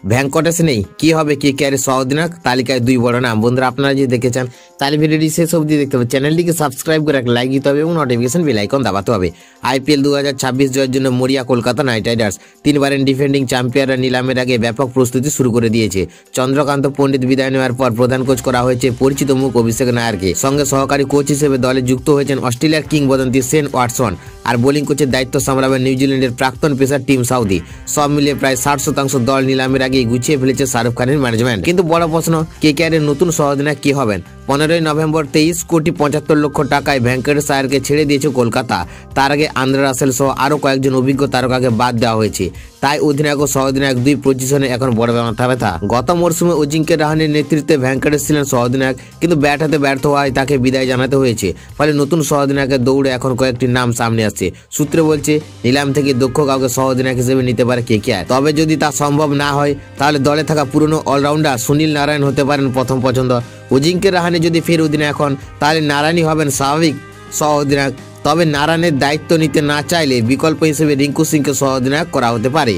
ভেঙ্কটেশ নেই, কি হবে কেকেআর সহ অধিনায়ক? তালিকায় 2 বড় নাম। বন্ধুরা আপনারা যদি দেখে চান তাহলে ভিডিওটি শেষ অবধি দেখতে হবে। চ্যানেলটিকে সাবস্ক্রাইব করে লাইক দিতে হবে এবং নোটিফিকেশন বেল আইকন দাবাতে হবে। আইপিএল 2026 জয়ের জন্য মরিয়া কলকাতা নাইট রাইডার্স। 3 বারের ডিফেন্ডিং চ্যাম্পিয়নরা নিলামের আগে ব্যাপক প্রস্তুতি শুরু করে দিয়েছে। চন্দ্রকান্ত পণ্ডিত বিদায় নেওয়ার পর প্রধান কোচ করা হয়েছে পরিচিত মুখ অভিষেক নায়ারকে। সঙ্গে সহকারী কোচ হিসেবে দলে যুক্ত হয়েছেন অস্ট্রেলিয়ার কিংবদন্তি শেন ওয়াটসন। আর বোলিং কোচের দায়িত্ব সামলাবেন নিউজিল্যান্ডের প্রাক্তন পেসার টিম সাউদি। সব মিলিয়ে প্রায় 60% দল নিলামের আগে গুছিয়ে ফেলেছে শাহরুখ খানের ম্যানেজমেন্ট। কিন্তু বড় প্রশ্ন, কেকেআর এর নতুন সহ অধিনায়ক কি হবেন? 15 নভেম্বর 23,75,00,000 টাকায় ভেঙ্কটেশ আয়ারকে ছেড়ে দিয়েছে কলকাতা। তার আগে আন্দ্রে রাসেল সহ আরও কয়েকজন অভিজ্ঞ তারকাকে বাদ দেওয়া হয়েছে। তাই অধিনায়ক ও সহ অধিনায়ক 2 পজিশনে এখন বড় মাথা ব্যথা। গত মরশুমে অজিঙ্ক্য রাহানের নেতৃত্বে ভেঙ্কটেশ ছিলেন সহ অধিনায়ক, কিন্তু ব্যাট হাতে ব্যর্থ হওয়ায় তাকে বিদায় জানাতে হয়েছে। ফলে নতুন সহ অধিনায়কের দৌড়ে এখন কয়েকটি নাম সামনে আসছে। সূত্র বলছে নিলাম থেকে দক্ষ কাউকে সহ অধিনায়ক হিসেবে নিতে পারে কেকেআর। তবে যদি তা সম্ভব না হয় তাহলে দলে থাকা পুরনো অলরাউন্ডার সুনীল নারায়ণ হতে পারেন প্রথম পছন্দ। অজিঙ্ক্য রাহানে যদি ফের অধিনায়ক হন তাহলে নারায়ণই হবেন স্বাভাবিক সহ অধিনায়ক। তবে নারায়ণের দায়িত্ব নিতে না চাইলে বিকল্প হিসেবে রিঙ্কু সিংকে সহ অধিনায়ক করা হতে পারে।